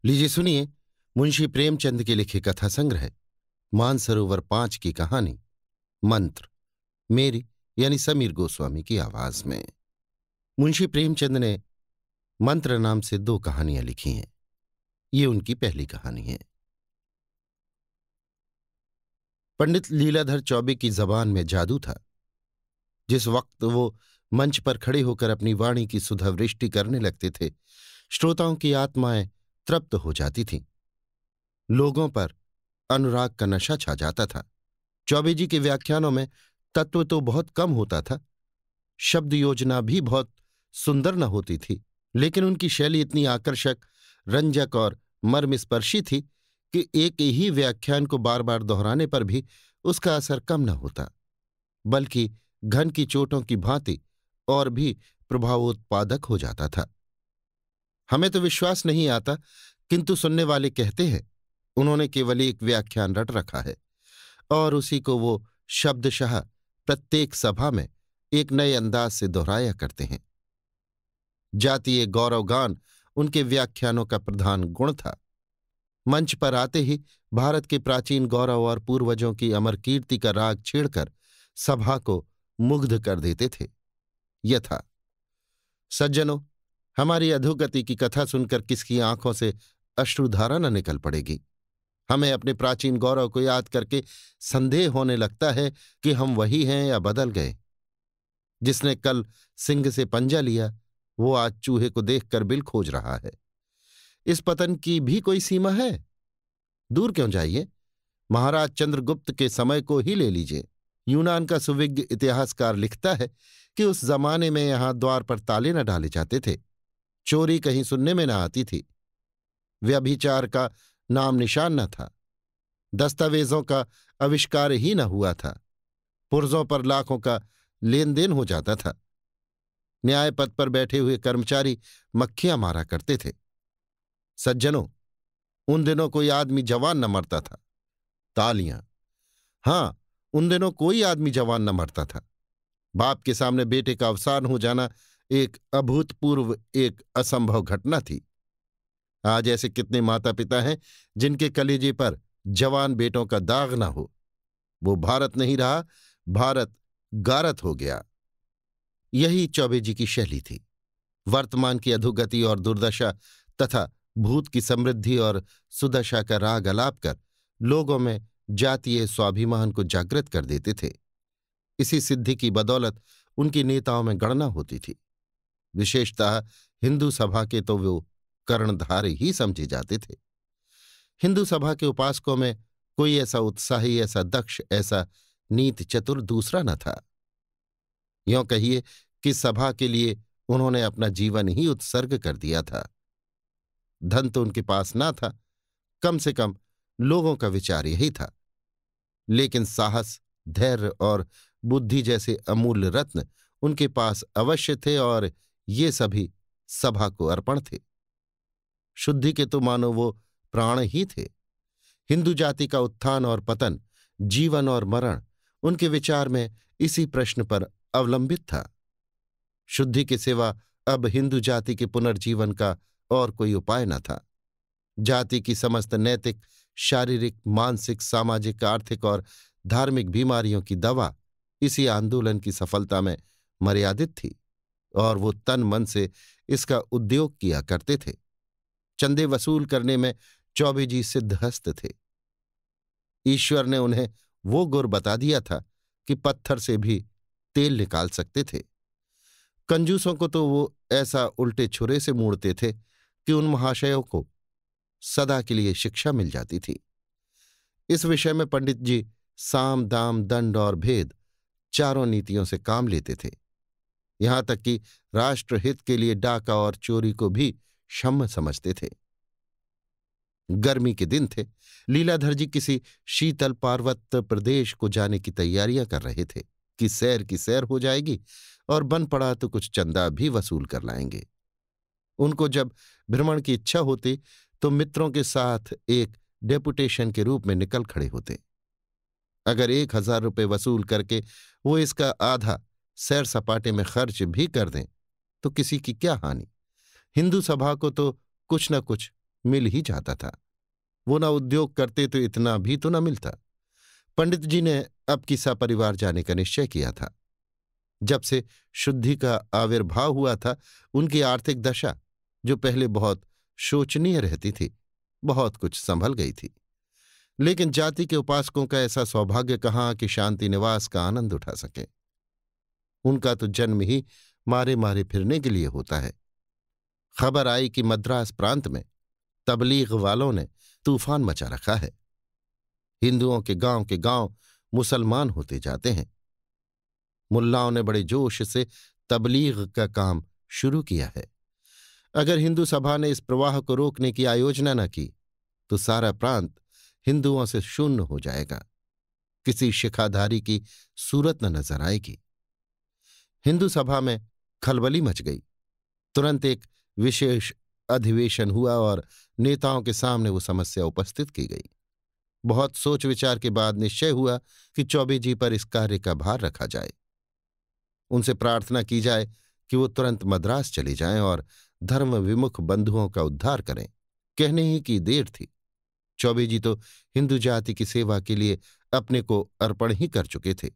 लीजिए सुनिए मुंशी प्रेमचंद के लिखे कथा संग्रह मानसरोवर 5 की कहानी मंत्र, मेरी यानी समीर गोस्वामी की आवाज में। मुंशी प्रेमचंद ने मंत्र नाम से 2 कहानियां लिखी हैं। ये उनकी पहली कहानी है। पंडित लीलाधर चौबे की जबान में जादू था। जिस वक्त वो मंच पर खड़े होकर अपनी वाणी की सुधावृष्टि करने लगते थे, श्रोताओं की आत्माएं तृप्त हो जाती थीं। लोगों पर अनुराग का नशा छा जाता था। चौबे जी के व्याख्यानों में तत्व तो बहुत कम होता था, शब्द योजना भी बहुत सुंदर न होती थी, लेकिन उनकी शैली इतनी आकर्षक, रंजक और मर्मस्पर्शी थी कि एक ही व्याख्यान को बार बार दोहराने पर भी उसका असर कम न होता, बल्कि घन की चोटों की भांति और भी प्रभावोत्पादक हो जाता था। हमें तो विश्वास नहीं आता, किंतु सुनने वाले कहते हैं उन्होंने केवल एक व्याख्यान रट रखा है और उसी को वो शब्दशः प्रत्येक सभा में एक नए अंदाज से दोहराया करते हैं। जातीय गौरवगान उनके व्याख्यानों का प्रधान गुण था। मंच पर आते ही भारत के प्राचीन गौरव और पूर्वजों की अमर कीर्ति का राग छेड़कर सभा को मुग्ध कर देते थे। यथा: सज्जनों, हमारी अधोगति की कथा सुनकर किसकी आंखों से अश्रुधारा न निकल पड़ेगी। हमें अपने प्राचीन गौरव को याद करके संदेह होने लगता है कि हम वही हैं या बदल गए। जिसने कल सिंह से पंजा लिया, वो आज चूहे को देखकर बिल खोज रहा है। इस पतन की भी कोई सीमा है? दूर क्यों जाइए, महाराज चंद्रगुप्त के समय को ही ले लीजिए। यूनान का सुविज्ञ इतिहासकार लिखता है कि उस जमाने में यहां द्वार पर ताले न डाले जाते थे, चोरी कहीं सुनने में न आती थी, व्यभिचार का नाम निशान न था, दस्तावेजों का आविष्कार ही न हुआ था, पुर्जों पर लाखों का लेन देन हो जाता था, न्याय पद पर बैठे हुए कर्मचारी मक्खियां मारा करते थे। सज्जनों, उन दिनों कोई आदमी जवान न मरता था। तालियां। हां, उन दिनों कोई आदमी जवान न मरता था। बाप के सामने बेटे का अवसान हो जाना एक अभूतपूर्व, एक असंभव घटना थी। आज ऐसे कितने माता पिता हैं जिनके कलेजे पर जवान बेटों का दाग न हो। वो भारत नहीं रहा, भारत गारत हो गया। यही चौबे जी की शैली थी। वर्तमान की अधोगति और दुर्दशा तथा भूत की समृद्धि और सुदशा का राग अलाप कर लोगों में जातीय स्वाभिमान को जागृत कर देते थे। इसी सिद्धि की बदौलत उनकी नेताओं में गणना होती थी। विशेषतः हिंदू सभा के तो वो कर्णधार ही समझे जाते थे। हिंदू सभा के उपासकों में कोई ऐसा उत्साही, ऐसा दक्ष, ऐसा नीति चतुर दूसरा न था। यों कहिए कि सभा के लिए उन्होंने अपना जीवन ही उत्सर्ग कर दिया था। धन तो उनके पास ना था, कम से कम लोगों का विचार यही था, लेकिन साहस, धैर्य और बुद्धि जैसे अमूल्य रत्न उनके पास अवश्य थे और ये सभी सभा को अर्पण थे। शुद्धि के तो मानो वो प्राण ही थे। हिंदू जाति का उत्थान और पतन, जीवन और मरण उनके विचार में इसी प्रश्न पर अवलंबित था। शुद्धि के सिवा अब हिंदू जाति के पुनर्जीवन का और कोई उपाय न था। जाति की समस्त नैतिक, शारीरिक, मानसिक, सामाजिक, आर्थिक और धार्मिक बीमारियों की दवा इसी आंदोलन की सफलता में मर्यादित थी और वो तन मन से इसका उद्योग किया करते थे। चंदे वसूल करने में चौबे जी सिद्धहस्त थे। ईश्वर ने उन्हें वो गुर बता दिया था कि पत्थर से भी तेल निकाल सकते थे। कंजूसों को तो वो ऐसा उल्टे छुरे से मूड़ते थे कि उन महाशयों को सदा के लिए शिक्षा मिल जाती थी। इस विषय में पंडित जी साम, दाम, दंड और भेद चारों नीतियों से काम लेते थे। यहां तक कि राष्ट्रहित के लिए डाका और चोरी को भी क्षम्य समझते थे। गर्मी के दिन थे। लीलाधर जी किसी शीतल पार्वत्य प्रदेश को जाने की तैयारियां कर रहे थे कि सैर की सैर हो जाएगी और बन पड़ा तो कुछ चंदा भी वसूल कर लाएंगे। उनको जब भ्रमण की इच्छा होती तो मित्रों के साथ एक डेपुटेशन के रूप में निकल खड़े होते। अगर 1000 रुपये वसूल करके वो इसका आधा सैर सपाटे में खर्च भी कर दें तो किसी की क्या हानि। हिंदू सभा को तो कुछ न कुछ मिल ही जाता था। वो न उद्योग करते तो इतना भी तो न मिलता। पंडित जी ने अब की सपरिवार जाने का निश्चय किया था। जब से शुद्धि का आविर्भाव हुआ था, उनकी आर्थिक दशा, जो पहले बहुत शोचनीय रहती थी, बहुत कुछ संभल गई थी। लेकिन जाति के उपासकों का ऐसा सौभाग्य कहाँ कि शांति निवास का आनंद उठा सके। उनका तो जन्म ही मारे मारे फिरने के लिए होता है। खबर आई कि मद्रास प्रांत में तबलीग वालों ने तूफान मचा रखा है। हिंदुओं के गांव मुसलमान होते जाते हैं। मुल्लाओं ने बड़े जोश से तबलीग का काम शुरू किया है। अगर हिंदू सभा ने इस प्रवाह को रोकने की आयोजना न की तो सारा प्रांत हिंदुओं से शून्य हो जाएगा। किसी शिखाधारी की सूरत न नजर आएगी। हिंदू सभा में खलबली मच गई। तुरंत एक विशेष अधिवेशन हुआ और नेताओं के सामने वो समस्या उपस्थित की गई। बहुत सोच विचार के बाद निश्चय हुआ कि चौबे जी पर इस कार्य का भार रखा जाए। उनसे प्रार्थना की जाए कि वो तुरंत मद्रास चले जाएं और धर्म विमुख बंधुओं का उद्धार करें। कहने ही की देर थी। चौबे जी तो हिंदू जाति की सेवा के लिए अपने को अर्पण ही कर चुके थे।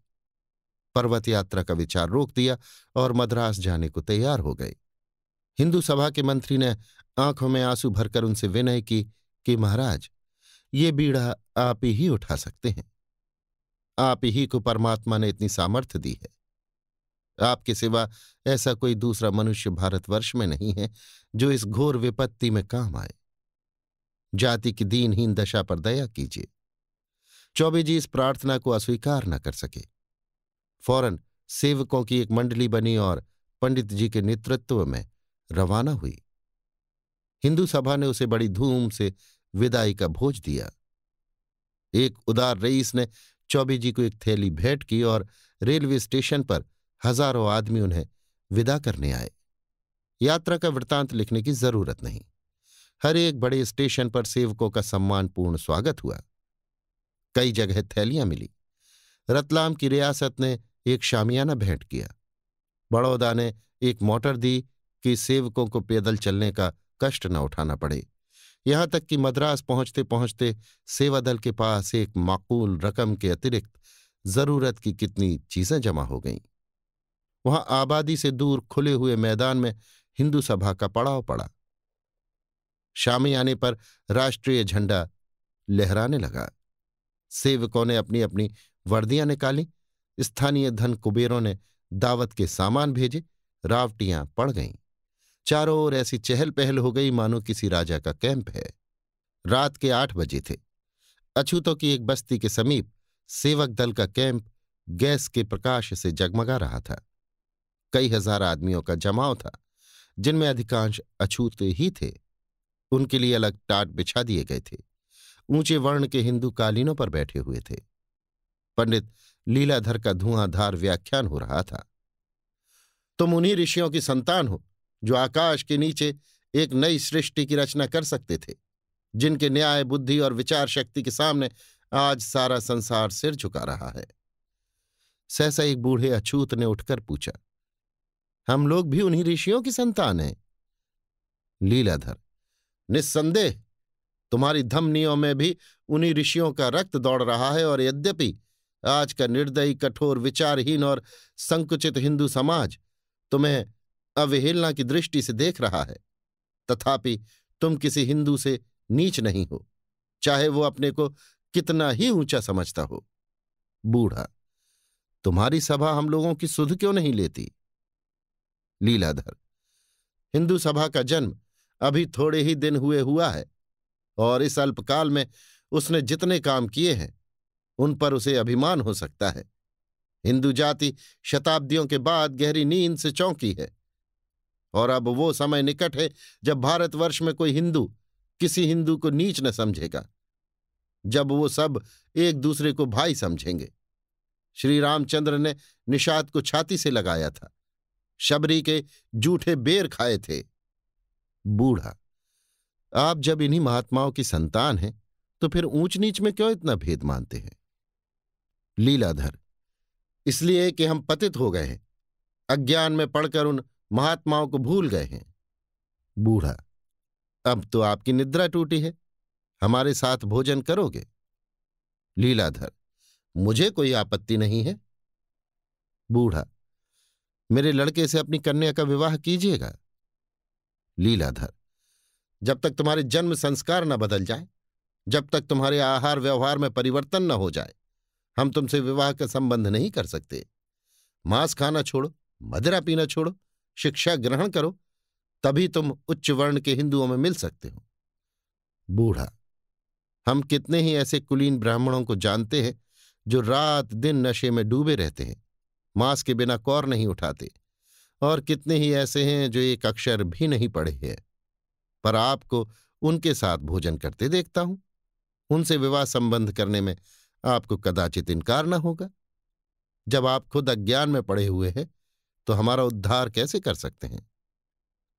पर्वत यात्रा का विचार रोक दिया और मद्रास जाने को तैयार हो गए। हिंदू सभा के मंत्री ने आंखों में आंसू भरकर उनसे विनय की कि महाराज, ये बीड़ा आप ही उठा सकते हैं। आप ही को परमात्मा ने इतनी सामर्थ्य दी है। आपके सिवा ऐसा कोई दूसरा मनुष्य भारतवर्ष में नहीं है जो इस घोर विपत्ति में काम आए। जाति की दीनहीन दशा पर दया कीजिए। चौबे जी इस प्रार्थना को अस्वीकार न कर सके। फौरन सेवकों की एक मंडली बनी और पंडित जी के नेतृत्व में रवाना हुई। हिंदू सभा ने उसे बड़ी धूम से विदाई का भोज दिया। एक उदार रईस ने चौबे जी को एक थैली भेंट की और रेलवे स्टेशन पर हजारों आदमी उन्हें विदा करने आए। यात्रा का वृत्तांत लिखने की जरूरत नहीं। हर एक बड़े स्टेशन पर सेवकों का सम्मानपूर्ण स्वागत हुआ। कई जगह थैलियां मिली। रतलाम की रियासत ने एक शामियाना भेंट किया। बड़ौदा ने एक मोटर दी कि सेवकों को पैदल चलने का कष्ट न उठाना पड़े। यहां तक कि मद्रास पहुंचते पहुंचते सेवादल के पास एक माकूल रकम के अतिरिक्त जरूरत की कितनी चीजें जमा हो गईं। वहां आबादी से दूर खुले हुए मैदान में हिंदू सभा का पड़ाव पड़ा। शामियाने पर राष्ट्रीय झंडा लहराने लगा। सेवकों ने अपनी अपनी वर्दियां निकाली। स्थानीय धन कुबेरों ने दावत के सामान भेजे। रावटियां पड़ गईं। चारों ओर ऐसी चहल पहल हो गई मानो किसी राजा का कैंप है। रात के 8 बजे थे। अछूतों की एक बस्ती के समीप सेवक दल का कैंप गैस के प्रकाश से जगमगा रहा था। कई हजार आदमियों का जमाव था, जिनमें अधिकांश अछूते ही थे। उनके लिए अलग टाट बिछा दिए गए थे। ऊंचे वर्ण के हिंदू कालीनों पर बैठे हुए थे। पंडित लीलाधर का धुआंधार व्याख्यान हो रहा था। तुम उन्हीं ऋषियों की संतान हो जो आकाश के नीचे एक नई सृष्टि की रचना कर सकते थे, जिनके न्याय, बुद्धि और विचार शक्ति के सामने आज सारा संसार सिर झुका रहा है। सहसा एक बूढ़े अछूत ने उठकर पूछा, हम लोग भी उन्हीं ऋषियों की संतान हैं? लीलाधर, निस्संदेह तुम्हारी धमनियों में भी उन्हीं ऋषियों का रक्त दौड़ रहा है। और यद्यपि आज का निर्दयी, कठोर, विचारहीन और संकुचित हिंदू समाज तुम्हें अवहेलना की दृष्टि से देख रहा है, तथापि तुम किसी हिंदू से नीच नहीं हो, चाहे वो अपने को कितना ही ऊंचा समझता हो। बूढ़ा, तुम्हारी सभा हम लोगों की सुध क्यों नहीं लेती? लीलाधर, हिंदू सभा का जन्म अभी थोड़े ही दिन हुआ है और इस अल्पकाल में उसने जितने काम किए हैं उन पर उसे अभिमान हो सकता है। हिंदू जाति शताब्दियों के बाद गहरी नींद से चौंकी है और अब वो समय निकट है जब भारतवर्ष में कोई हिंदू किसी हिंदू को नीच न समझेगा, जब वो सब एक दूसरे को भाई समझेंगे। श्री रामचंद्र ने निषाद को छाती से लगाया था, शबरी के जूठे बेर खाए थे। बूढ़ा, आप जब इन्हीं महात्माओं की संतान हैं तो फिर ऊंच नीच में क्यों इतना भेद मानते हैं? लीलाधर, इसलिए कि हम पतित हो गए हैं, अज्ञान में पड़कर उन महात्माओं को भूल गए हैं। बूढ़ा, अब तो आपकी निद्रा टूटी है, हमारे साथ भोजन करोगे? लीलाधर, मुझे कोई आपत्ति नहीं है। बूढ़ा, मेरे लड़के से अपनी कन्या का विवाह कीजिएगा। लीलाधर, जब तक तुम्हारे जन्म संस्कार न बदल जाए, जब तक तुम्हारे आहार व्यवहार में परिवर्तन न हो जाए, हम तुमसे विवाह का संबंध नहीं कर सकते। मांस खाना छोड़ो, मदिरा पीना छोड़ो, शिक्षा ग्रहण करो, तभी तुम उच्च वर्ण के हिंदुओं में मिल सकते हो। बूढ़ा, हम कितने ही ऐसे कुलीन ब्राह्मणों को जानते हैं जो रात दिन नशे में डूबे रहते हैं, मांस के बिना कौर नहीं उठाते, और कितने ही ऐसे हैं जो एक अक्षर भी नहीं पढ़े हैं, पर आपको उनके साथ भोजन करते देखता हूं। उनसे विवाह संबंध करने में आपको कदाचित इनकार न होगा। जब आप खुद अज्ञान में पड़े हुए हैं तो हमारा उद्धार कैसे कर सकते हैं?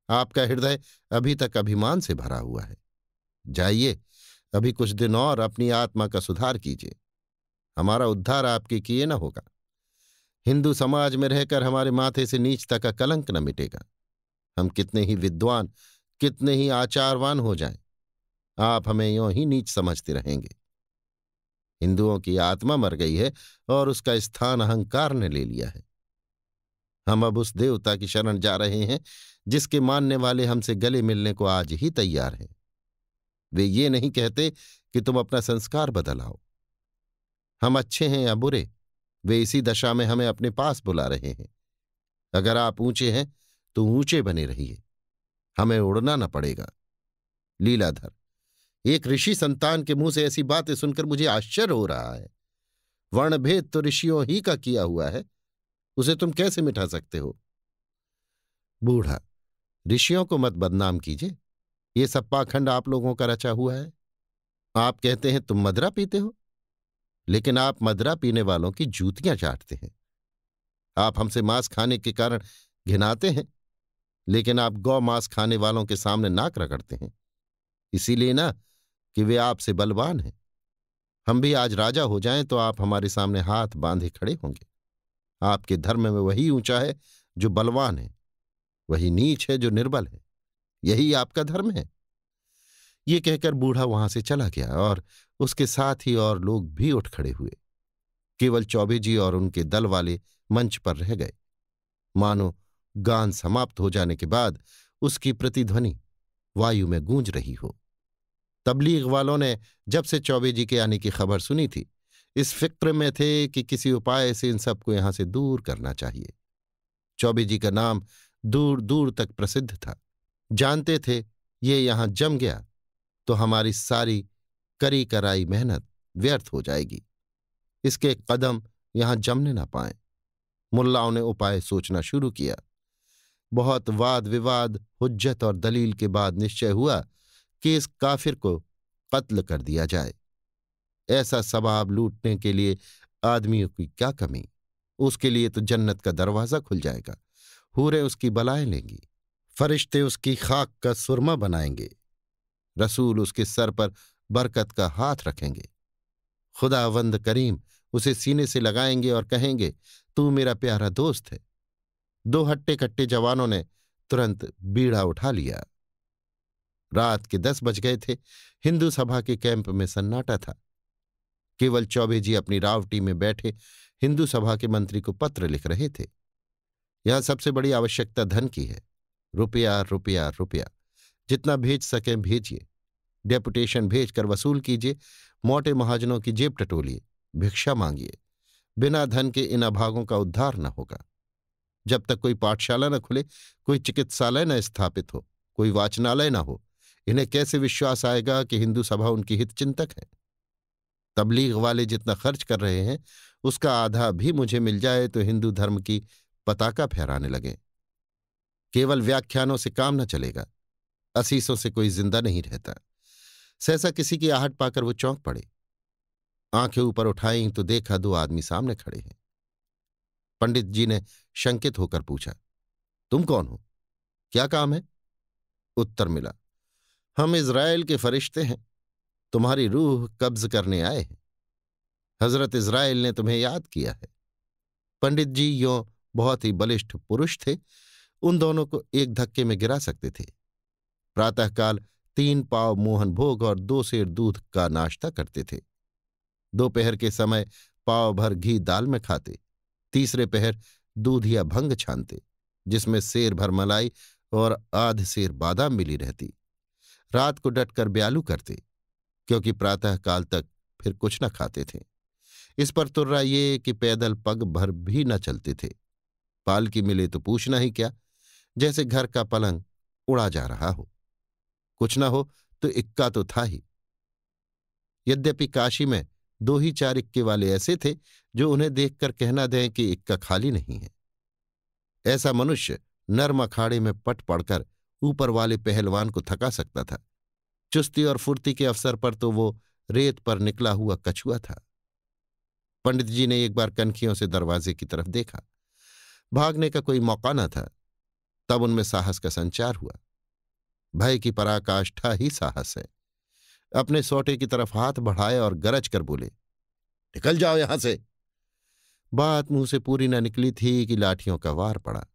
आपका हृदय अभी तक अभिमान से भरा हुआ है। जाइए, अभी कुछ दिन और अपनी आत्मा का सुधार कीजिए। हमारा उद्धार आपके किए न होगा। हिंदू समाज में रहकर हमारे माथे से नीचता का कलंक न मिटेगा। हम कितने ही विद्वान, कितने ही आचारवान हो जाएं, आप हमें यों ही नीच समझते रहेंगे। हिंदुओं की आत्मा मर गई है और उसका स्थान अहंकार ने ले लिया है। हम अब उस देवता की शरण जा रहे हैं जिसके मानने वाले हमसे गले मिलने को आज ही तैयार हैं। वे ये नहीं कहते कि तुम अपना संस्कार बदलाओ। हम अच्छे हैं या बुरे, वे इसी दशा में हमें अपने पास बुला रहे हैं। अगर आप ऊंचे हैं तो ऊंचे बने रहिए, हमें उड़ना न पड़ेगा। लीलाधर, एक ऋषि संतान के मुंह से ऐसी बातें सुनकर मुझे आश्चर्य हो रहा है। वर्णभेद तो ऋषियों ही का किया हुआ है, उसे तुम कैसे मिटा सकते हो? बूढ़ा, ऋषियों को मत बदनाम कीजिए, ये सब पाखंड आप लोगों का रचा हुआ है। आप कहते हैं तुम मदरा पीते हो, लेकिन आप मदरा पीने वालों की जूतियां चाटते हैं। आप हमसे मांस खाने के कारण घिनाते हैं, लेकिन आप गौ मांस खाने वालों के सामने नाक रगड़ते हैं। इसीलिए ना कि वे आपसे बलवान हैं। हम भी आज राजा हो जाएं तो आप हमारे सामने हाथ बांधे खड़े होंगे। आपके धर्म में वही ऊंचा है जो बलवान है, वही नीच है जो निर्बल है। यही आपका धर्म है। ये कहकर बूढ़ा वहां से चला गया और उसके साथ ही और लोग भी उठ खड़े हुए। केवल चौबे जी और उनके दल वाले मंच पर रह गए। मानो गान समाप्त हो जाने के बाद उसकी प्रतिध्वनि वायु में गूंज रही हो। तबलीग वालों ने जब से चौबे जी के आने की खबर सुनी थी, इस फिक्र में थे कि किसी उपाय से इन सबको यहां से दूर करना चाहिए। चौबे जी का नाम दूर दूर तक प्रसिद्ध था। जानते थे ये यहां जम गया तो हमारी सारी करी कराई मेहनत व्यर्थ हो जाएगी। इसके कदम यहां जमने ना पाए। मुल्लाओं ने उपाय सोचना शुरू किया। बहुत वाद विवाद, हुज्जत और दलील के बाद निश्चय हुआ कि इस काफिर को कत्ल कर दिया जाए। ऐसा सवाब लूटने के लिए आदमियों की क्या कमी। उसके लिए तो जन्नत का दरवाजा खुल जाएगा। हूरें उसकी बलाएं लेंगी, फरिश्ते उसकी खाक का सुरमा बनाएंगे, रसूल उसके सर पर बरकत का हाथ रखेंगे, खुदावंद करीम उसे सीने से लगाएंगे और कहेंगे, तू मेरा प्यारा दोस्त है। दो हट्टे कट्टे जवानों ने तुरंत बीड़ा उठा लिया। रात के 10 बज गए थे। हिंदू सभा के कैंप में सन्नाटा था। केवल चौबे जी अपनी रावटी में बैठे हिंदू सभा के मंत्री को पत्र लिख रहे थे। यहां सबसे बड़ी आवश्यकता धन की है। रुपया रुपया रुपया, जितना भेज सकें भेजिए। डेपुटेशन भेजकर वसूल कीजिए। मोटे महाजनों की जेब टटोलिए, भिक्षा मांगिए। बिना धन के इन अभागों का उद्धार न होगा। जब तक कोई पाठशाला न खुले, कोई चिकित्सालय न स्थापित हो, कोई वाचनालय न हो, इन्हें कैसे विश्वास आएगा कि हिंदू सभा उनकी हितचिंतक है? तबलीग वाले जितना खर्च कर रहे हैं उसका आधा भी मुझे मिल जाए तो हिंदू धर्म की पताका फहराने लगे। केवल व्याख्यानों से काम न चलेगा। असीसों से कोई जिंदा नहीं रहता। सहसा किसी की आहट पाकर वो चौंक पड़े। आंखें ऊपर उठाई तो देखा 2 आदमी सामने खड़े हैं। पंडित जी ने शंकित होकर पूछा, तुम कौन हो? क्या काम है? उत्तर मिला, हम इज़राइल के फरिश्ते हैं, तुम्हारी रूह कब्ज करने आए हैं। हजरत इज़राइल ने तुम्हें याद किया है। पंडित जी यों बहुत ही बलिष्ठ पुरुष थे, उन दोनों को एक धक्के में गिरा सकते थे। प्रातःकाल 3 पाव मोहन भोग और 2 सेर दूध का नाश्ता करते थे। दोपहर के समय पाव भर घी दाल में खाते। तीसरे पहर दूध या भंग छानते, जिसमें सेर भर मलाई और आध सेर बादाम मिली रहती। रात को डटकर ब्यालू करते, क्योंकि प्रातःकाल तक फिर कुछ न खाते थे। इस पर तुर्रा ये कि पैदल पग भर भी न चलते थे। पालकी मिले तो पूछना ही क्या, जैसे घर का पलंग उड़ा जा रहा हो। कुछ न हो तो इक्का तो था ही। यद्यपि काशी में 2 ही 4 इक्के वाले ऐसे थे जो उन्हें देखकर कहना दें कि इक्का खाली नहीं है। ऐसा मनुष्य नर्म अखाड़े में पट पड़कर ऊपर वाले पहलवान को थका सकता था। चुस्ती और फुर्ती के अवसर पर तो वो रेत पर निकला हुआ कछुआ था। पंडित जी ने एक बार कनखियों से दरवाजे की तरफ देखा। भागने का कोई मौका न था। तब उनमें साहस का संचार हुआ। भय की पराकाष्ठा ही साहस है। अपने सोटे की तरफ हाथ बढ़ाए और गरज कर बोले, निकल जाओ यहां से। बात मुंह से पूरी न निकली थी कि लाठियों का वार पड़ा।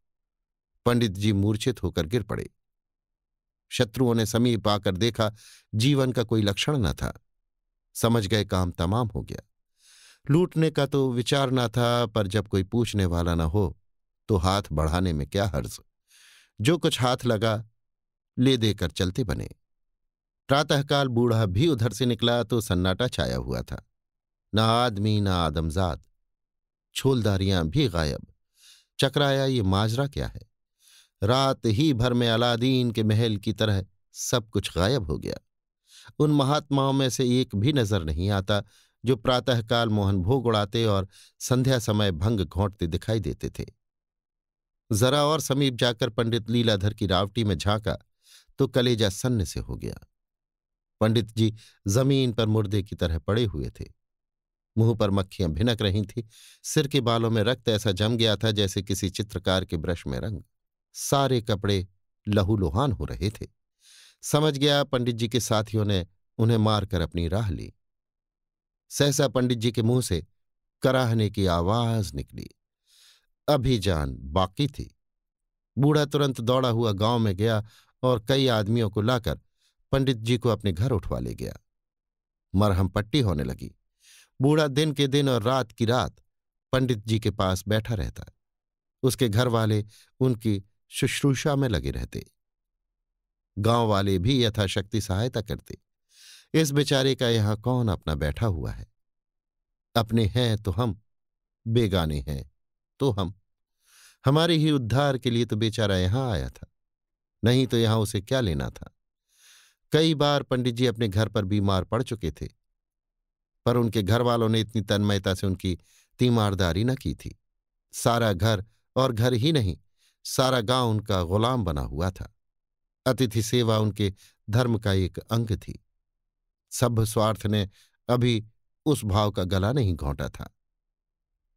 पंडित जी मूर्छित होकर गिर पड़े। शत्रुओं ने समीप आकर देखा, जीवन का कोई लक्षण न था। समझ गए काम तमाम हो गया। लूटने का तो विचार न था, पर जब कोई पूछने वाला न हो तो हाथ बढ़ाने में क्या हर्ज। जो कुछ हाथ लगा ले देकर चलते बने। प्रातःकाल बूढ़ा भी उधर से निकला तो सन्नाटा छाया हुआ था। ना आदमी ना आदमजाद। छोलदारियां भी गायब। चकराया ये माजरा क्या है। रात ही भर में अलादीन के महल की तरह सब कुछ गायब हो गया। उन महात्माओं में से एक भी नजर नहीं आता जो प्रातःकाल मोहन भोग उड़ाते और संध्या समय भंग घोंटते दिखाई देते थे। जरा और समीप जाकर पंडित लीलाधर की रावटी में झांका तो कलेजा सन्न से हो गया। पंडित जी जमीन पर मुर्दे की तरह पड़े हुए थे। मुंह पर मक्खियां भिनक रही थीं। सिर के बालों में रक्त ऐसा जम गया था जैसे किसी चित्रकार के ब्रश में रंग। सारे कपड़े लहूलुहान हो रहे थे। समझ गया पंडित जी के साथियों ने उन्हें मारकर अपनी राह ली। सहसा पंडित जी के मुंह से कराहने की आवाज निकली। अभी जान बाकी थी। बूढ़ा तुरंत दौड़ा हुआ गांव में गया और कई आदमियों को लाकर पंडित जी को अपने घर उठवा ले गया। मरहम पट्टी होने लगी। बूढ़ा दिन के दिन और रात की रात पंडित जी के पास बैठा रहता। उसके घर वाले उनकी शुश्रूषा में लगे रहते। गांव वाले भी यथाशक्ति सहायता करते। इस बेचारे का यहां कौन अपना बैठा हुआ है। अपने हैं तो हम, बेगाने हैं तो हम। हमारे ही उद्धार के लिए तो बेचारा यहां आया था, नहीं तो यहां उसे क्या लेना था। कई बार पंडित जी अपने घर पर बीमार पड़ चुके थे, पर उनके घर वालों ने इतनी तन्मयता से उनकी तीमारदारी न की थी। सारा घर, और घर ही नहीं, सारा गांव उनका गुलाम बना हुआ था। अतिथि सेवा उनके धर्म का एक अंग थी। सभ्य स्वार्थ ने अभी उस भाव का गला नहीं घोंटा था।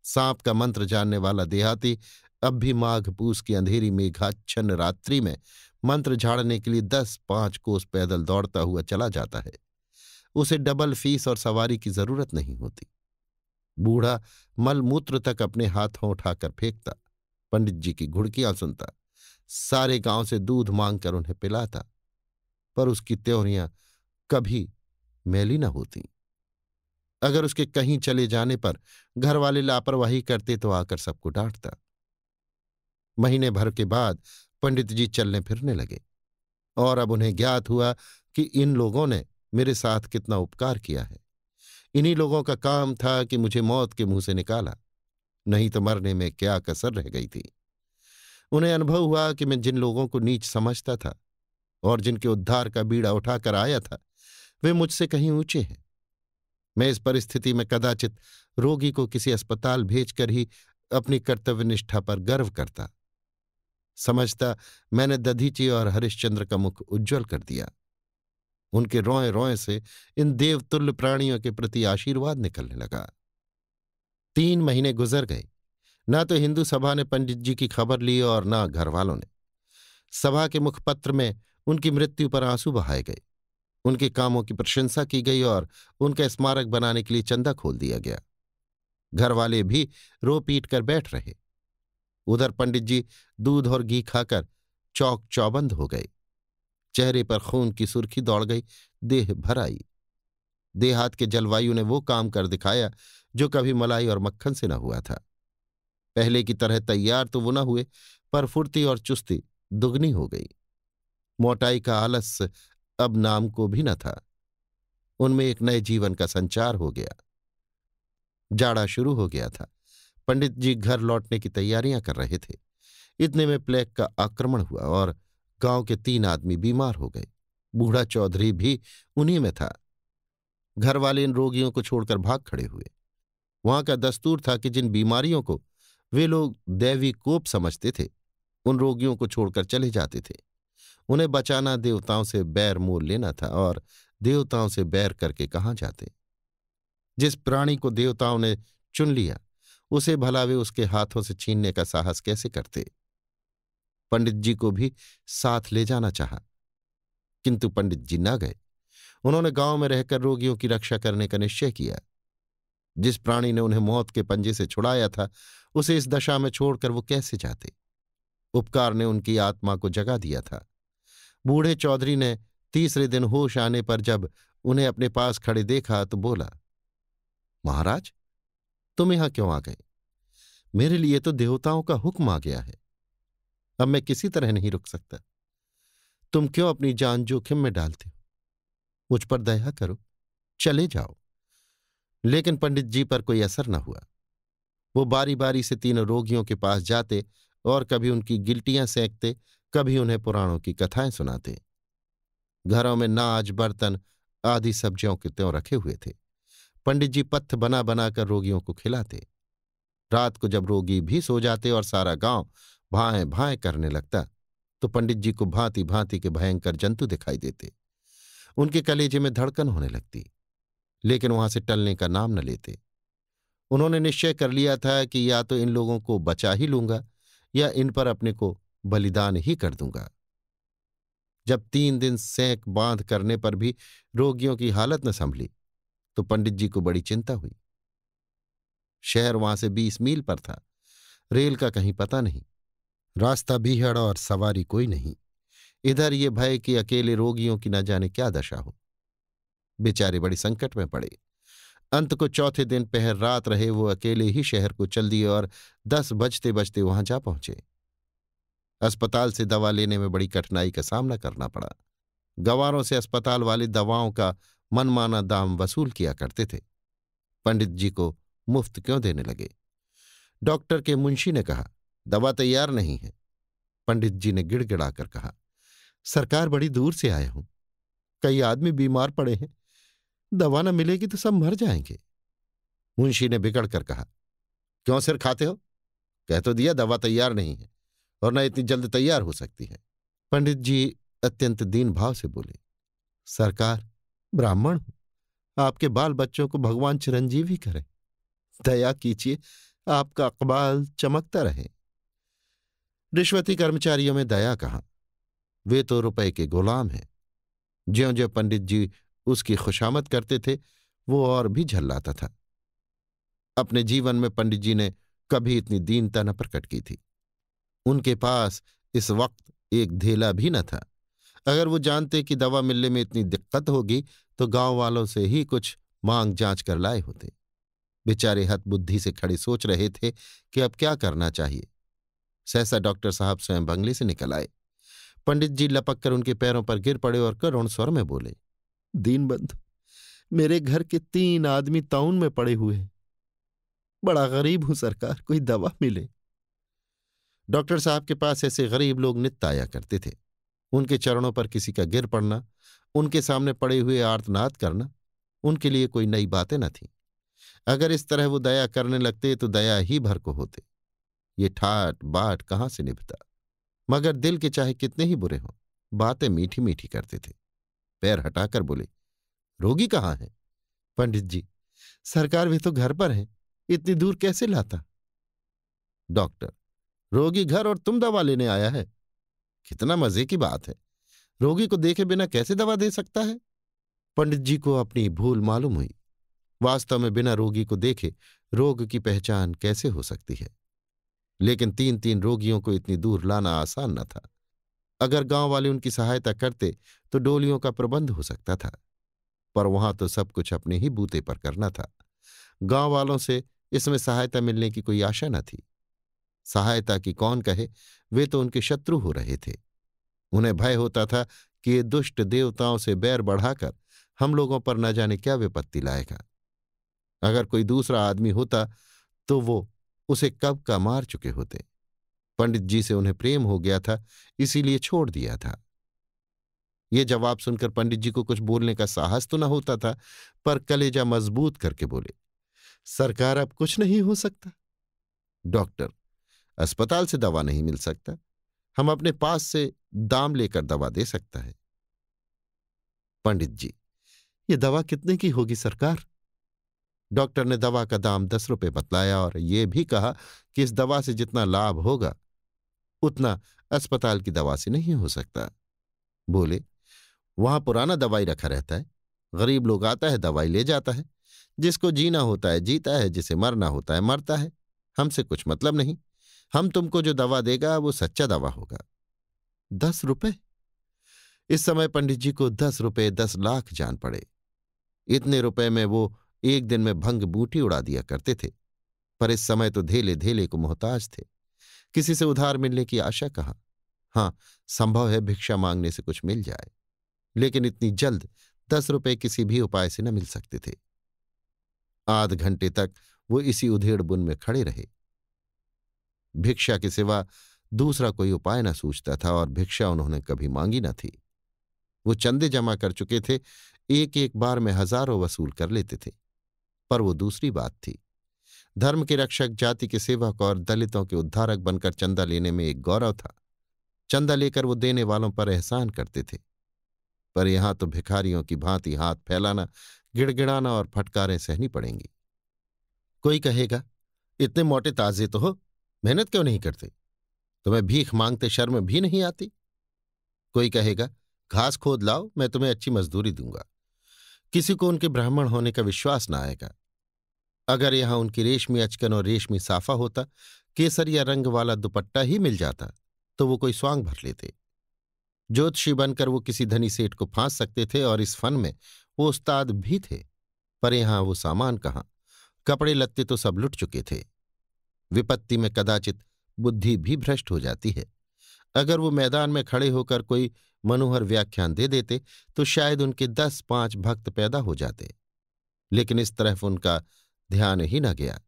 सांप का मंत्र जानने वाला देहाती अब भी माघ पूस की अंधेरी मेघाच्छन्न रात्रि में मंत्र झाड़ने के लिए 10-5 कोस पैदल दौड़ता हुआ चला जाता है। उसे डबल फीस और सवारी की जरूरत नहीं होती। बूढ़ा मलमूत्र तक अपने हाथों उठाकर फेंकता, पंडित जी की घुड़कियां सुनता, सारे गांव से दूध मांगकर उन्हें पिलाता, पर उसकी त्योरियां कभी मैली न होती। अगर उसके कहीं चले जाने पर घर वाले लापरवाही करते तो आकर सबको डांटता। महीने भर के बाद पंडित जी चलने फिरने लगे, और अब उन्हें ज्ञात हुआ कि इन लोगों ने मेरे साथ कितना उपकार किया है। इन्हीं लोगों का काम था कि मुझे मौत के मुंह से निकाला, नहीं तो मरने में क्या कसर रह गई थी। उन्हें अनुभव हुआ कि मैं जिन लोगों को नीच समझता था और जिनके उद्धार का बीड़ा उठाकर आया था, वे मुझसे कहीं ऊंचे हैं। मैं इस परिस्थिति में कदाचित रोगी को किसी अस्पताल भेजकर ही अपनी कर्तव्यनिष्ठा पर गर्व करता। समझता मैंने दधीची और हरिश्चंद्र का मुख उज्ज्वल कर दिया। उनके रोए रोए से इन देवतुल्य प्राणियों के प्रति आशीर्वाद निकलने लगा। 3 महीने गुजर गए। ना तो हिंदू सभा ने पंडित जी की खबर ली और न घर वालों ने। सभा के मुखपत्र में उनकी मृत्यु पर आंसू बहाए गए। उनके कामों की प्रशंसा की गई और उनका स्मारक बनाने के लिए चंदा खोल दिया गया। घर वाले भी रो पीट कर बैठ रहे। उधर पंडित जी दूध और घी खाकर चौक चौबंद हो गए। चेहरे पर खून की सुर्खी दौड़ गई, देह भर आई। देहात के जलवायु ने वो काम कर दिखाया जो कभी मलाई और मक्खन से न हुआ था। पहले की तरह तैयार तो वो न हुए, पर फुर्ती और चुस्ती दुगनी हो गई। मोटाई का आलस अब नाम को भी न था। उनमें एक नए जीवन का संचार हो गया। जाड़ा शुरू हो गया था। पंडित जी घर लौटने की तैयारियां कर रहे थे। इतने में प्लेग का आक्रमण हुआ और गांव के 3 आदमी बीमार हो गए। बूढ़ा चौधरी भी उन्हीं में था। घर वाले इन रोगियों को छोड़कर भाग खड़े हुए। वहां का दस्तूर था कि जिन बीमारियों को वे लोग दैवी कोप समझते थे, उन रोगियों को छोड़कर चले जाते थे। उन्हें बचाना देवताओं से बैर मोल लेना था, और देवताओं से बैर करके कहाँ जाते। जिस प्राणी को देवताओं ने चुन लिया, उसे भला वे उसके हाथों से छीनने का साहस कैसे करते। पंडित जी को भी साथ ले जाना चाहा, किंतु पंडित जी न गए। उन्होंने गांव में रहकर रोगियों की रक्षा करने का निश्चय किया। जिस प्राणी ने उन्हें मौत के पंजे से छुड़ाया था, उसे इस दशा में छोड़कर वो कैसे जाते। उपकार ने उनकी आत्मा को जगा दिया था। बूढ़े चौधरी ने तीसरे दिन होश आने पर जब उन्हें अपने पास खड़े देखा तो बोला, महाराज, तुम यहां क्यों आ गए? मेरे लिए तो देवताओं का हुक्म आ गया है। अब मैं किसी तरह नहीं रुक सकता। तुम क्यों अपनी जान जोखिम में डालते हो? मुझ पर दया करो, चले जाओ। लेकिन पंडित जी पर कोई असर न हुआ। वो बारी बारी से 3 रोगियों के पास जाते और कभी उनकी गिल्टियां सेंकते, कभी उन्हें पुराणों की कथाएं सुनाते। घरों में नाज, बर्तन आदि सब्जियों के त्यों रखे हुए थे। पंडित जी पत्थ बना बनाकर रोगियों को खिलाते। रात को जब रोगी भी सो जाते और सारा गांव भाएं भाएं करने लगता, तो पंडित जी को भांति भांति के भयंकर जंतु दिखाई देते। उनके कलेजे में धड़कन होने लगती, लेकिन वहां से टलने का नाम न लेते। उन्होंने निश्चय कर लिया था कि या तो इन लोगों को बचा ही लूंगा, या इन पर अपने को बलिदान ही कर दूंगा। जब 3 दिन सेंक बांध करने पर भी रोगियों की हालत न संभली, तो पंडित जी को बड़ी चिंता हुई। शहर वहां से 20 मील पर था। रेल का कहीं पता नहीं, रास्ता बीहड़ और सवारी कोई नहीं। इधर ये भय कि अकेले रोगियों की न जाने क्या दशा हो। बेचारे बड़ी संकट में पड़े। अंत को चौथे दिन पहर रात रहे वो अकेले ही शहर को चल दिए और 10 बजते बजते वहां जा पहुंचे। अस्पताल से दवा लेने में बड़ी कठिनाई का सामना करना पड़ा। गंवारों से अस्पताल वाले दवाओं का मनमाना दाम वसूल किया करते थे। पंडित जी को मुफ्त क्यों देने लगे? डॉक्टर के मुंशी ने कहा, दवा तैयार नहीं है। पंडित जी ने गिड़गिड़ाकर कहा, सरकार, बड़ी दूर से आया हूं, कई आदमी बीमार पड़े हैं, दवा न मिलेगी तो सब मर जाएंगे। मुंशी ने बिगड़ कर कहा, क्यों सिर खाते हो? कह तो दिया दवा तैयार नहीं है, और न इतनी जल्द तैयार हो सकती है। पंडित जी अत्यंत दीन भाव से बोले, सरकार, ब्राह्मण हूं, आपके बाल बच्चों को भगवान चिरंजीवी करे, दया कीजिए, आपका अकबाल चमकता रहे। रिश्वती कर्मचारियों में दया कहां, वे तो रुपए के गुलाम हैं। ज्यों ज्यों पंडित जी उसकी खुशामद करते थे, वो और भी झल्लाता था। अपने जीवन में पंडित जी ने कभी इतनी दीनता न प्रकट की थी। उनके पास इस वक्त एक धेला भी न था। अगर वो जानते कि दवा मिलने में इतनी दिक्कत होगी, तो गांव वालों से ही कुछ मांग जांच कर लाए होते। बेचारे हतबुद्धि से खड़े सोच रहे थे कि अब क्या करना चाहिए। सहसा डॉक्टर साहब स्वयं बंगले से निकल आए। पंडित जी लपक कर उनके पैरों पर गिर पड़े और करुण स्वर में बोले, दीनबंधु, मेरे घर के 3 आदमी ताउन में पड़े हुए हैं, बड़ा गरीब हूं सरकार, कोई दवा मिले। डॉक्टर साहब के पास ऐसे गरीब लोग नित्य आया करते थे। उनके चरणों पर किसी का गिर पड़ना, उनके सामने पड़े हुए आर्तनाद करना, उनके लिए कोई नई बातें न थीं। अगर इस तरह वो दया करने लगते तो दया ही भर को होते। ये ठाट बाट कहाँ से निभता। मगर दिल के चाहे कितने ही बुरे हों, बातें मीठी मीठी करते थे। पैर हटाकर बोले, रोगी कहाँ है? पंडित जी, सरकार, वे तो घर पर हैं, इतनी दूर कैसे लाता? डॉक्टर, रोगी घर और तुम दवा लेने आया है? कितना मजे की बात है। रोगी को देखे बिना कैसे दवा दे सकता है? पंडित जी को अपनी भूल मालूम हुई। वास्तव में बिना रोगी को देखे रोग की पहचान कैसे हो सकती है? लेकिन 3-3 रोगियों को इतनी दूर लाना आसान न था। अगर गांव वाले उनकी सहायता करते तो डोलियों का प्रबंध हो सकता था, पर वहां तो सब कुछ अपने ही बूते पर करना था। गांव वालों से इसमें सहायता मिलने की कोई आशा न थी। सहायता की कौन कहे, वे तो उनके शत्रु हो रहे थे। उन्हें भय होता था कि ये दुष्ट देवताओं से बैर बढ़ाकर हम लोगों पर न जाने क्या विपत्ति लाएगा। अगर कोई दूसरा आदमी होता तो वो उसे कब का मार चुके होते। पंडित जी से उन्हें प्रेम हो गया था, इसीलिए छोड़ दिया था। ये जवाब सुनकर पंडित जी को कुछ बोलने का साहस तो न होता था, पर कलेजा मजबूत करके बोले, सरकार अब कुछ नहीं हो सकता। डॉक्टर, अस्पताल से दवा नहीं मिल सकता, हम अपने पास से दाम लेकर दवा दे सकता है। पंडित जी, ये दवा कितने की होगी सरकार? डॉक्टर ने दवा का दाम 10 रुपये बतलाया और ये भी कहा कि इस दवा से जितना लाभ होगा उतना अस्पताल की दवा से नहीं हो सकता। बोले, वहां पुराना दवाई रखा रहता है, गरीब लोग आता है दवाई ले जाता है, जिसको जीना होता है जीता है, जिसे मरना होता है मरता है। हमसे कुछ मतलब नहीं, हम तुमको जो दवा देगा वो सच्चा दवा होगा। 10 रुपये? इस समय पंडित जी को 10 रुपये 10 लाख जान पड़े। इतने रुपए में वो एक दिन में भंग बूटी उड़ा दिया करते थे, पर इस समय तो धेले धेले को मोहताज थे। किसी से उधार मिलने की आशा कहाँ। हाँ, संभव है भिक्षा मांगने से कुछ मिल जाए, लेकिन इतनी जल्द 10 रुपये किसी भी उपाय से न मिल सकते थे। आध घंटे तक वो इसी उधेड़ बुन में खड़े रहे। भिक्षा के सिवा दूसरा कोई उपाय न सूझता था और भिक्षा उन्होंने कभी मांगी न थी। वो चंदे जमा कर चुके थे, एक एक बार में हजारों वसूल कर लेते थे, पर वो दूसरी बात थी। धर्म के रक्षक, जाति के सेवक और दलितों के उद्धारक बनकर चंदा लेने में एक गौरव था। चंदा लेकर वो देने वालों पर एहसान करते थे, पर यहां तो भिखारियों की भांति हाथ फैलाना, गिड़गिड़ाना और फटकारें सहनी पड़ेंगी। कोई कहेगा, इतने मोटे ताजे तो हो, मेहनत क्यों नहीं करते? तुम्हें भीख मांगते शर्म भी नहीं आती? कोई कहेगा, घास खोद लाओ, मैं तुम्हें अच्छी मजदूरी दूंगा। किसी को उनके ब्राह्मण होने का विश्वास न आएगा। अगर यहां उनकी रेशमी अचकन और रेशमी साफा होता, केसरिया रंग वाला दुपट्टा ही मिल जाता, तो वो कोई स्वांग भर लेते। ज्योतिषी बनकर वो किसी धनी सेठ को फांस सकते थे और इस फन में वो उस्ताद भी थे, पर यहां वो सामान कहाँ, कपड़े लत्ते तो सब लुट चुके थे। विपत्ति में कदाचित बुद्धि भी भ्रष्ट हो जाती है। अगर वो मैदान में खड़े होकर कोई मनोहर व्याख्यान दे देते तो शायद उनके 10-5 भक्त पैदा हो जाते, लेकिन इस तरफ उनका ध्यान ही न गया।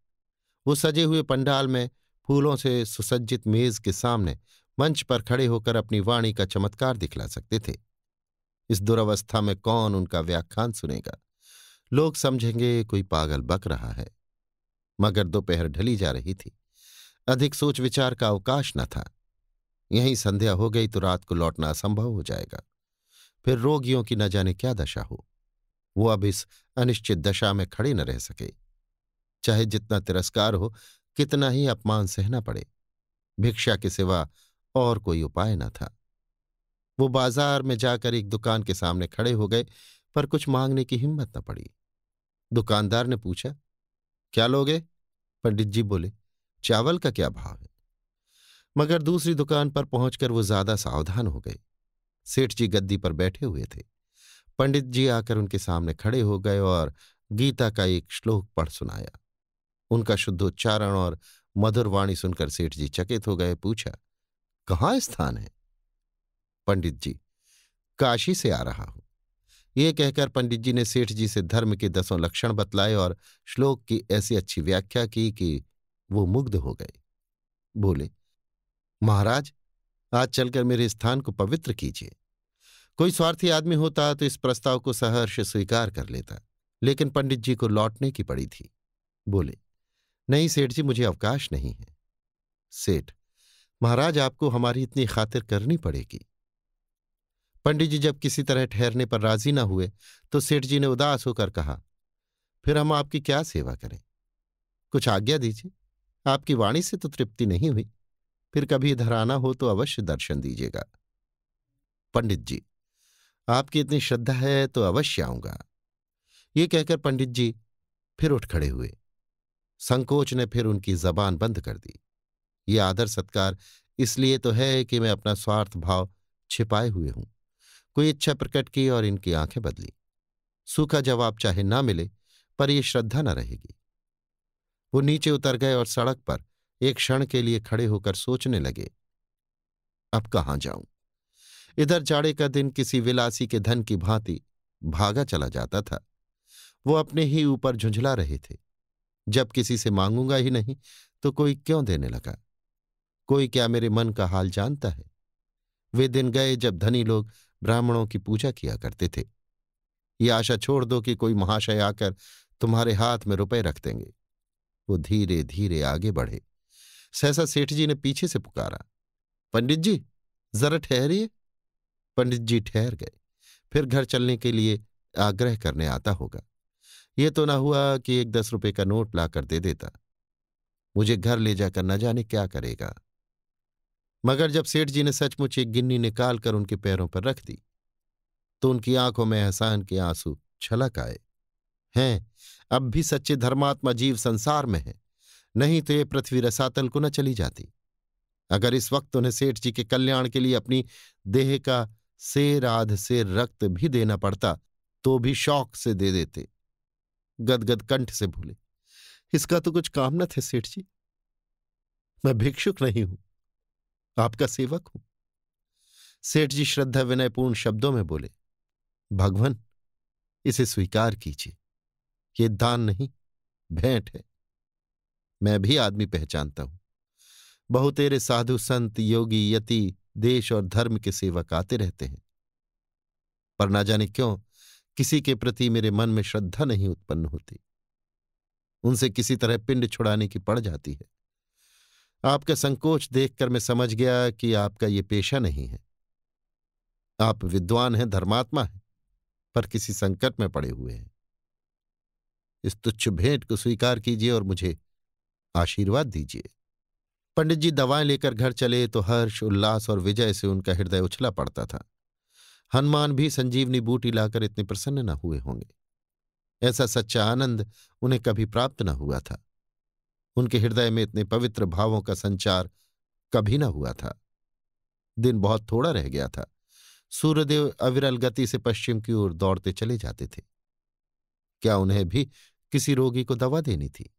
वो सजे हुए पंडाल में फूलों से सुसज्जित मेज के सामने मंच पर खड़े होकर अपनी वाणी का चमत्कार दिखला सकते थे। इस दुरवस्था में कौन उनका व्याख्यान सुनेगा? लोग समझेंगे कोई पागल बक रहा है। मगर दोपहर ढली जा रही थी, अधिक सोच विचार का अवकाश न था। यहीं संध्या हो गई तो रात को लौटना असंभव हो जाएगा। फिर रोगियों की न जाने क्या दशा हो। वो अब इस अनिश्चित दशा में खड़े न रह सके। चाहे जितना तिरस्कार हो, कितना ही अपमान सहना पड़े, भिक्षा के सिवा और कोई उपाय न था। वो बाजार में जाकर एक दुकान के सामने खड़े हो गए, पर कुछ मांगने की हिम्मत न पड़ी। दुकानदार ने पूछा, क्या लोगे? पंडित जी बोले, चावल का क्या भाव है? मगर दूसरी दुकान पर पहुंचकर वो ज्यादा सावधान हो गए। सेठ जी गद्दी पर बैठे हुए थे। पंडित जी आकर उनके सामने खड़े हो गए और गीता का एक श्लोक पढ़ सुनाया। उनका शुद्धोच्चारण और मधुर वाणी सुनकर सेठ जी चकित हो गए। पूछा, कहाँ स्थान है? पंडित जी, काशी से आ रहा हूं। ये कहकर पंडित जी ने सेठ जी से धर्म के 10 लक्षण बतलाए और श्लोक की ऐसी अच्छी व्याख्या की कि वो मुग्ध हो गए। बोले, महाराज, आज चलकर मेरे स्थान को पवित्र कीजिए। कोई स्वार्थी आदमी होता तो इस प्रस्ताव को सहर्ष स्वीकार कर लेता, लेकिन पंडित जी को लौटने की पड़ी थी। बोले, नहीं सेठ जी, मुझे अवकाश नहीं है। सेठ, महाराज, आपको हमारी इतनी खातिर करनी पड़ेगी। पंडित जी जब किसी तरह ठहरने पर राजी न हुए तो सेठ जी ने उदास होकर कहा, फिर हम आपकी क्या सेवा करें? कुछ आज्ञा दीजिए। आपकी वाणी से तो तृप्ति नहीं हुई, फिर कभी इधर आना हो तो अवश्य दर्शन दीजिएगा। पंडित जी, आपकी इतनी श्रद्धा है तो अवश्य आऊंगा। ये कहकर पंडित जी फिर उठ खड़े हुए। संकोच ने फिर उनकी जबान बंद कर दी। ये आदर सत्कार इसलिए तो है कि मैं अपना स्वार्थ भाव छिपाए हुए हूं। कोई इच्छा प्रकट की और इनकी आंखें बदली। सूखा जवाब चाहे ना मिले, पर यह श्रद्धा न रहेगी। वो नीचे उतर गए और सड़क पर एक क्षण के लिए खड़े होकर सोचने लगे, अब कहाँ जाऊं। इधर जाड़े का दिन किसी विलासी के धन की भांति भागा चला जाता था। वो अपने ही ऊपर झुंझला रहे थे। जब किसी से मांगूंगा ही नहीं तो कोई क्यों देने लगा। कोई क्या मेरे मन का हाल जानता है। वे दिन गए जब धनी लोग ब्राह्मणों की पूजा किया करते थे। ये आशा छोड़ दो कि कोई महाशय आकर तुम्हारे हाथ में रुपए रख देंगे। वो धीरे धीरे आगे बढ़े। सहसा सेठ जी ने पीछे से पुकारा, पंडित जी जरा ठहरिए। पंडित जी ठहर गए। फिर घर चलने के लिए आग्रह करने आता होगा। ये तो न हुआ कि एक 10 रुपए का नोट लाकर दे देता। मुझे घर ले जाकर न जाने क्या करेगा। मगर जब सेठ जी ने सचमुच एक गिन्नी निकाल कर उनके पैरों पर रख दी तो उनकी आंखों में एहसान के आंसू छलक आए। हैं, अब भी सच्चे धर्मात्मा जीव संसार में हैं, नहीं तो ये पृथ्वी रसातल को न चली जाती। अगर इस वक्त उन्हें सेठ जी के कल्याण के लिए अपनी देह का सेर आध सेर रक्त भी देना पड़ता तो भी शौक से दे देते। गदगद कंठ से बोले, इसका तो कुछ काम न थे सेठ जी। मैं भिक्षुक नहीं हूं, आपका सेवक हूं। सेठ जी श्रद्धा विनयपूर्ण शब्दों में बोले, भगवान इसे स्वीकार कीजिए। ये दान नहीं, भेंट है। मैं भी आदमी पहचानता हूं। बहुतेरे साधु संत योगी यति देश और धर्म के सेवक आते रहते हैं, पर ना जाने क्यों किसी के प्रति मेरे मन में श्रद्धा नहीं उत्पन्न होती। उनसे किसी तरह पिंड छुड़ाने की पड़ जाती है। आपका संकोच देखकर मैं समझ गया कि आपका ये पेशा नहीं है। आप विद्वान हैं, धर्मात्मा हैं, पर किसी संकट में पड़े हुए हैं। इस तुच्छ भेंट को स्वीकार कीजिए और मुझे आशीर्वाद दीजिए। पंडित जी दवाएं लेकर घर चले तो हर्ष उल्लास और विजय से उनका हृदय उछला पड़ता था। हनुमान भी संजीवनी बूटी लाकर इतने प्रसन्न न हुए होंगे। ऐसा सच्चा आनंद उन्हें कभी प्राप्त न हुआ था। उनके हृदय में इतने पवित्र भावों का संचार कभी न हुआ था। दिन बहुत थोड़ा रह गया था। सूर्यदेव अविरल गति से पश्चिम की ओर दौड़ते चले जाते थे। क्या उन्हें भी किसी रोगी को दवा देनी थी?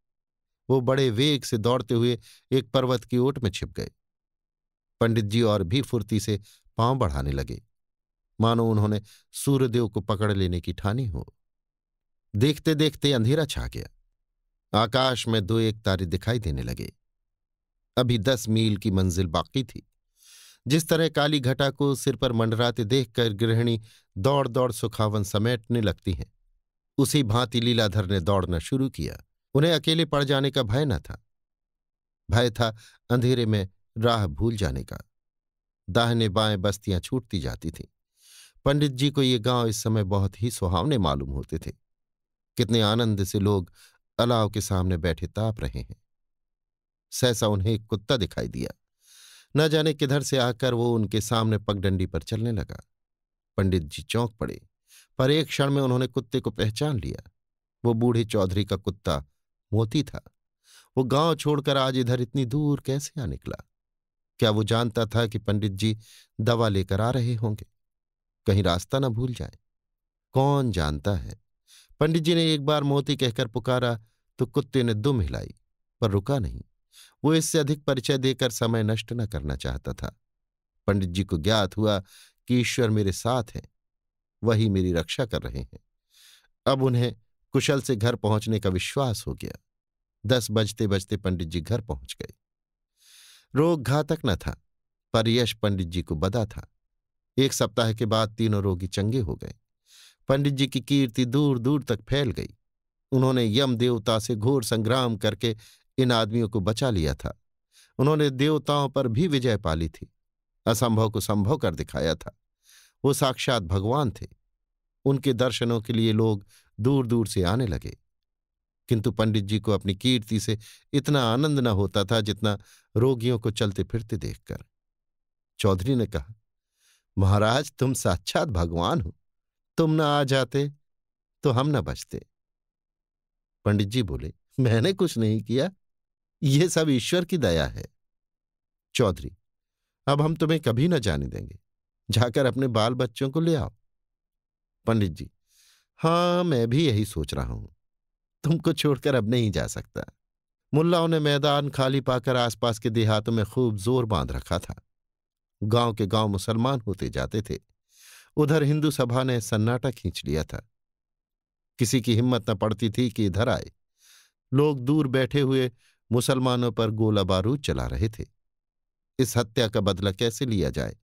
वो बड़े वेग से दौड़ते हुए एक पर्वत की ओट में छिप गए। पंडित जी और भी फुर्ती से पांव बढ़ाने लगे, मानो उन्होंने सूर्यदेव को पकड़ लेने की ठानी हो। देखते देखते अंधेरा छा गया। आकाश में दो एक तारे दिखाई देने लगे। अभी 10 मील की मंजिल बाकी थी। जिस तरह काली घटा को सिर पर मंडराते देखकर गृहिणी दौड़ दौड़ सुखावन समेटने लगती हैं, उसी भांति लीलाधर ने दौड़ना शुरू किया। उन्हें अकेले पड़ जाने का भय न था। भय था अंधेरे में राह भूल जाने का। दाहिने बाएं बस्तियां छूटती जाती थीं। पंडित जी को ये गांव इस समय बहुत ही सुहावने मालूम होते थे। कितने आनंद से लोग अलाव के सामने बैठे ताप रहे हैं। सहसा उन्हें एक कुत्ता दिखाई दिया। न जाने किधर से आकर वो उनके सामने पगडंडी पर चलने लगा। पंडित जी चौंक पड़े, पर एक क्षण में उन्होंने कुत्ते को पहचान लिया। वो बूढ़े चौधरी का कुत्ता मोती था। वो गांव छोड़कर आज इधर इतनी दूर कैसे आ निकला? क्या वो जानता था कि पंडित जी दवा लेकर आ रहे होंगे? कहीं रास्ता न भूल जाए, कौन जानता है। पंडित जी ने एक बार मोती कहकर पुकारा तो कुत्ते ने दुम हिलाई, पर रुका नहीं। वो इससे अधिक परिचय देकर समय नष्ट न करना चाहता था। पंडित जी को ज्ञात हुआ कि ईश्वर मेरे साथ है, वही मेरी रक्षा कर रहे हैं। अब उन्हें कुशल से घर पहुंचने का विश्वास हो गया। 10 बजते बजते पंडित जी घर पहुंच गए। रोग घातक न था, पर यश पंडित जी को बदा था। 1 सप्ताह के बाद तीनों रोगी चंगे हो गए। पंडित जी की कीर्ति दूर दूर तक फैल गई। उन्होंने यम देवता से घोर संग्राम करके इन आदमियों को बचा लिया था। उन्होंने देवताओं पर भी विजय पाली थी, असंभव को संभव कर दिखाया था। वो साक्षात भगवान थे। उनके दर्शनों के लिए लोग दूर दूर से आने लगे। किंतु पंडित जी को अपनी कीर्ति से इतना आनंद न होता था जितना रोगियों को चलते फिरते देखकर। चौधरी ने कहा, महाराज तुम साक्षात भगवान हो, तुम न आ जाते तो हम न बचते। पंडित जी बोले, मैंने कुछ नहीं किया, ये सब ईश्वर की दया है। चौधरी, अब हम तुम्हें कभी न जाने देंगे। जाकर अपने बाल बच्चों को ले आओ। पंडित जी, हाँ, मैं भी यही सोच रहा हूं। तुमको छोड़कर अब नहीं जा सकता। मुल्लाओं ने मैदान खाली पाकर आसपास के देहातों में खूब जोर बांध रखा था। गांव के गांव मुसलमान होते जाते थे। उधर हिंदू सभा ने सन्नाटा खींच लिया था। किसी की हिम्मत न पड़ती थी कि इधर आए। लोग दूर बैठे हुए मुसलमानों पर गोला बारूद चला रहे थे। इस हत्या का बदला कैसे लिया जाए,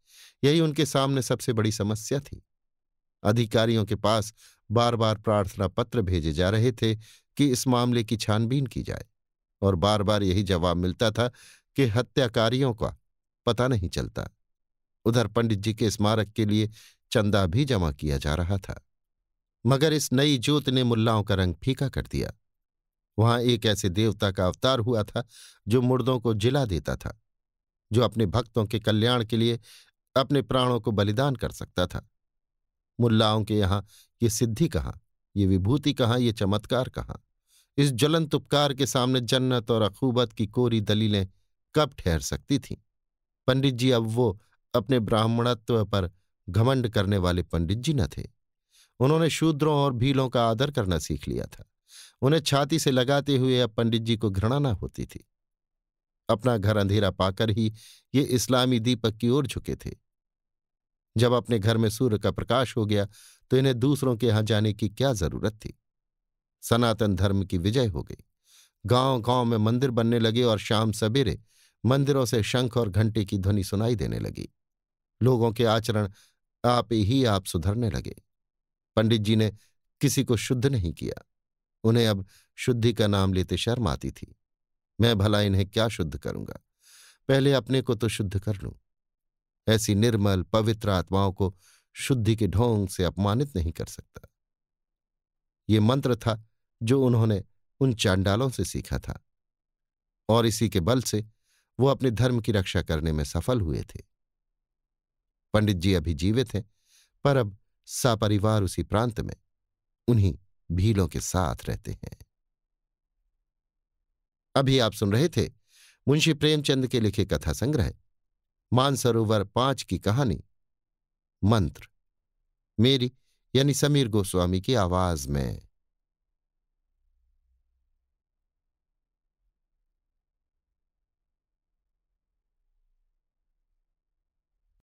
यही उनके सामने सबसे बड़ी समस्या थी। अधिकारियों के पास बार बार प्रार्थना पत्र भेजे जा रहे थे कि इस मामले की छानबीन की जाए, और बार बार यही जवाब मिलता था कि हत्याकारियों का पता नहीं चलता। उधर पंडित जी के स्मारक के लिए चंदा भी जमा किया जा रहा था, मगर इस नई जोत ने मुल्लाओं का रंग फीका कर दिया। वहां एक ऐसे देवता का अवतार हुआ था जो मुर्दों को जिला देता था, जो अपने भक्तों के कल्याण के लिए अपने प्राणों को बलिदान कर सकता था। मुल्लाओं के यहां ये सिद्धि कहाँ, ये विभूति कहाँ, ये चमत्कार कहाँ? इस ज्वलंत उपकार के सामने जन्नत और अखूबत की कोरी दलीलें कब ठहर सकती थीं? पंडित जी अब वो अपने ब्राह्मणत्व पर घमंड करने वाले पंडित जी न थे। उन्होंने शूद्रों और भीलों का आदर करना सीख लिया था। उन्हें छाती से लगाते हुए अब पंडित जी को घृणा न होती थी। अपना घर अंधेरा पाकर ही ये इस्लामी दीपक की ओर झुके थे। जब अपने घर में सूर्य का प्रकाश हो गया तो इन्हें दूसरों के यहां जाने की क्या जरूरत थी? सनातन धर्म की विजय हो गई। गांव गांव में मंदिर बनने लगे और शाम सवेरे मंदिरों से शंख और घंटे की ध्वनि सुनाई देने लगी। लोगों के आचरण आप ही आप सुधरने लगे। पंडित जी ने किसी को शुद्ध नहीं किया। उन्हें अब शुद्धि का नाम लेते शर्म आती थी। मैं भला इन्हें क्या शुद्ध करूंगा? पहले अपने को तो शुद्ध कर लूं। ऐसी निर्मल पवित्र आत्माओं को शुद्धि के ढोंग से अपमानित नहीं कर सकता। ये मंत्र था जो उन्होंने उन चांडालों से सीखा था, और इसी के बल से वो अपने धर्म की रक्षा करने में सफल हुए थे। पंडित जी अभी जीवित हैं, पर अब सपरिवार उसी प्रांत में उन्हीं भीलों के साथ रहते हैं। अभी आप सुन रहे थे मुंशी प्रेमचंद के लिखे कथा संग्रह मानसरोवर 5 की कहानी मंत्र, मेरी यानी समीर गोस्वामी की आवाज में।